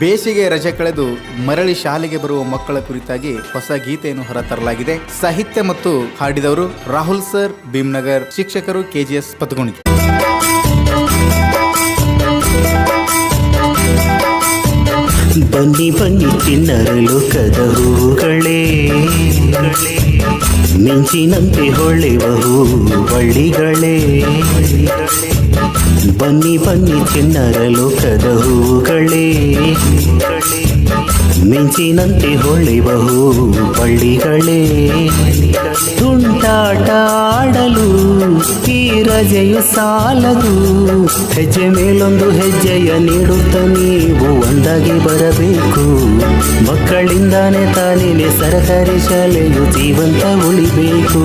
ಬೇಸಿಗೆ ರಜೆ ಕಳೆದು ಮರಳಿ ಶಾಲೆಗೆ ಬರುವ ಮಕ್ಕಳ ಕುರಿತಾಗಿ ಹೊಸ ಗೀತೆಯನ್ನು ಹೊರತರಲಾಗಿದೆ. ಸಾಹಿತ್ಯ ಮತ್ತು ಹಾಡಿದವರು ರಾಹುಲ್ ಸರ್, ಭೀಮ್ನಗರ್. ಶಿಕ್ಷಕರು KGS ಪತಗುಣಿ. ಬನ್ನಿ ಬನ್ನಿ ಚಿಣ್ಣರ ಲೋಕದ ಹೂಗಳೇ, ಮಿಂಚಿನಂತೆ ಹೊಳೆವ ಹೂವಳ್ಳಿಗಳೇ. ಬನ್ನಿ ಬನ್ನಿ ಚಿಣ್ಣರ ಲೋಕದ ಹೂಗಳೇ, ಮಿಂಚಿನಂತೆ ಹೊಳೆವ ಹೂವಳ್ಳಿಗಳೇ. ತುಂಟಾಟ ಆಡಲು ಈ ರಜೆಯು ಸಾಲದು, ಹೆಜ್ಜೆ ಮೇಲೊಂದು ಹೆಜ್ಜೆಯ ನೀಡುತ್ತ ನೀವು ಒಂದಾಗಿ ಬರಬೇಕು. ಮಕ್ಕಳಿಂದಾನೆ ತಾನೇನೆ ಸರಕಾರಿ ಶಾಲೆಯು ಜೀವಂತ ಉಳಿಬೇಕು.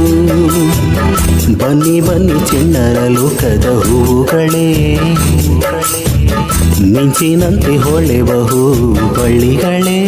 ಬನ್ನಿ ಬನ್ನಿ ಚಿಣ್ಣರ ಲೋಕದ ಹೂಗಳೇ, ಮಿಂಚಿನಂತೆ ಹೊಳೆವ ಹೂವಳ್ಳಿಗಳೇ.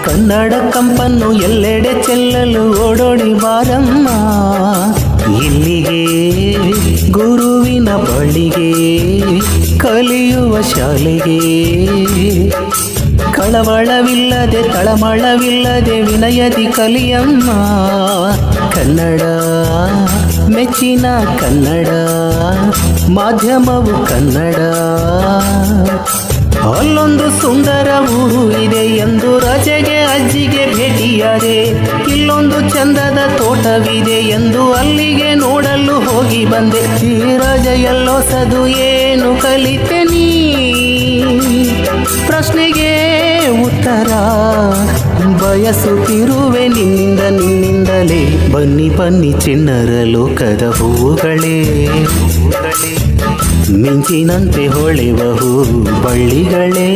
ಕನ್ನಡ ಕಂಪನ್ನು ಎಲ್ಲೆಡೆ ಚೆಲ್ಲಲು ಓಡೋಡಿ ಬಾರಮ್ಮ ಇಲ್ಲಿಗೆ, ಗುರುವಿನ ಬಳಿಗೆ, ಕಲಿಯುವ ಶಾಲೆಗೆ. ಕಳವಳವಿಲ್ಲದೆ ತಳಮಳವಿಲ್ಲದೆ ವಿನಯದಿ ಕಲಿಯಮ್ಮ ಕನ್ನಡ, ಮೆಚ್ಚಿನ ಕನ್ನಡ ಮಾಧ್ಯಮವು ಕನ್ನಡ. ಅಲ್ಲೊಂದು ಸುಂದರ ಊರು ಇದೆ ಎಂದು ರಜೆಗೆ ಅಜ್ಜಿಗೆ ಭೇಟಿಯಾದೆ, ಇಲ್ಲೊಂದು ಚಂದದ ತೋಟವಿದೆ ಎಂದು ಅಲ್ಲಿಗೆ ನೋಡಲು ಹೋಗಿ ಬಂದೆ. ಈ ರಜೆಯಲ್ಲೊಸದು ಏನು ಕಲಿತೆ ನೀ? ಪ್ರಶ್ನೆಗೆ ಉತ್ತರ ಬಯಸುತ್ತಿರುವೆ ನಿನ್ನಿಂದಲೇ. ಬನ್ನಿ ಬನ್ನಿ ಚಿಣ್ಣರ ಲೋಕದ ಹೂಗಳೇ, ಮಿಂಚಿನಂತೆ ಹೊಳೆವ ಹೂವಳ್ಳಿಗಳೇ.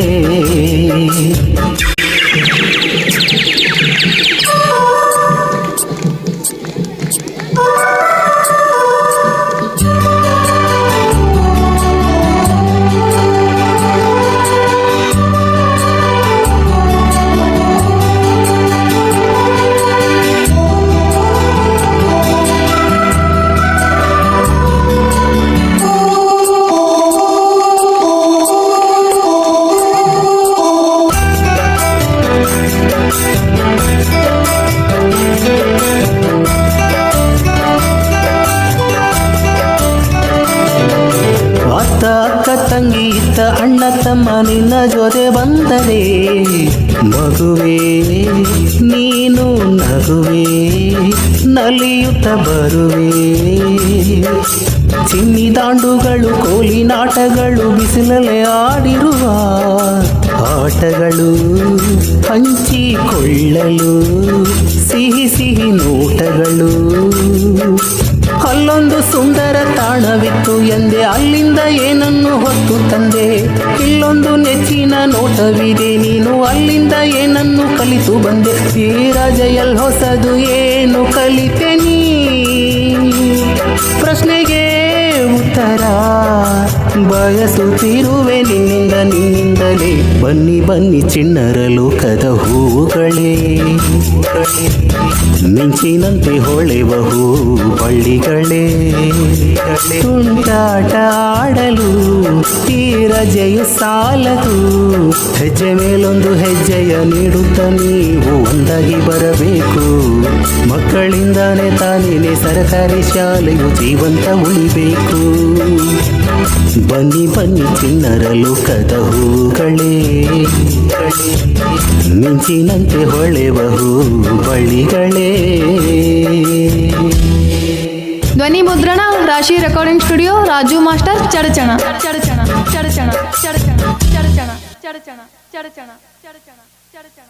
ಅಕ್ಕ ತಂಗಿ ಇತ್ತ ಅಣ್ಣ ತಮ್ಮ ನಿನ್ನ ಜೊತೆ ಬಂದರೆ ಮಗುವೆ ನೀನು ನಗುವೆ, ನಲಿಯುತ್ತ ಬರುವೆ. ಚಿನ್ನಿ ದಾಂಡುಗಳು ಕೋಲಿ ನಾಟಗಳು ಬಿಸಿಲಲ್ಲೇ ಆಡಿರುವ ಆಟಗಳು ಹಂಚಿಕೊಳ್ಳಲು ಸಿಹಿ ಸಿಹಿ ನೋಟಗಳು. ಅಲ್ಲೊಂದು ಸುಂದರ ತಾಣವಿತ್ತು ಎಂದೆ, ಅಲ್ಲಿಂದ ಏನನ್ನು ಹೊತ್ತು ತಂದೆ. ಇಲ್ಲೊಂದು ನೆಚ್ಚಿನ ನೋಟವಿದೆ, ನೀನು ಅಲ್ಲಿಂದ ಏನನ್ನು ಕಲಿತು ಬಂದೆ. ಈ ರಜೆಯಲ್ಲಿ ಹೊಸದು ಏನು ಕಲಿತೆ ನೀ? ಪ್ರಶ್ನೆಗೆ ಉತ್ತರ ಬಯಸುತ್ತಿರುವೆ ನಿನ್ನಿಂದಲೇ. ಬನ್ನಿ ಬನ್ನಿ ಚಿಣ್ಣರ ಲೋಕದ ಹೂಗಳೇ, ಮಿಂಚಿನಂತೆ ಹೊಳೆವ ಹೂವಳ್ಳಿಗಳೇ. ತುಂಟಾಟ ಆಡಲು ಈ ರಜೆಯು ಸಾಲದು, ಹೆಜ್ಜೆ ಮೇಲೊಂದು ಹೆಜ್ಜೆಯ ನೀಡುತ್ತ ನೀವು ಒಂದಾಗಿ ಬರಬೇಕು. ಮಕ್ಕಳಿಂದಾನೆ ತಾನೇನೆ ಸರಕಾರಿ ಶಾಲೆಯು ಜೀವಂತ ಉಳಿಬೇಕು. ಬನ್ನಿ ಬನ್ನಿ ಚಿಣ್ಣರ ಲೋಕದ ಹೂಗಳೇ, ಮಿಂಚಿನಂತೆ ಹೊಳೆವ ಹೂವಳ್ಳಿಗಳೇ. ಧ್ವನಿ ಮುದ್ರಣ ರಾಶಿ recording studio, Raju master, Chadchan Chadchan Chadchan Chadchan Chadchan Chadchan Chadchan Chadchan Chadchan.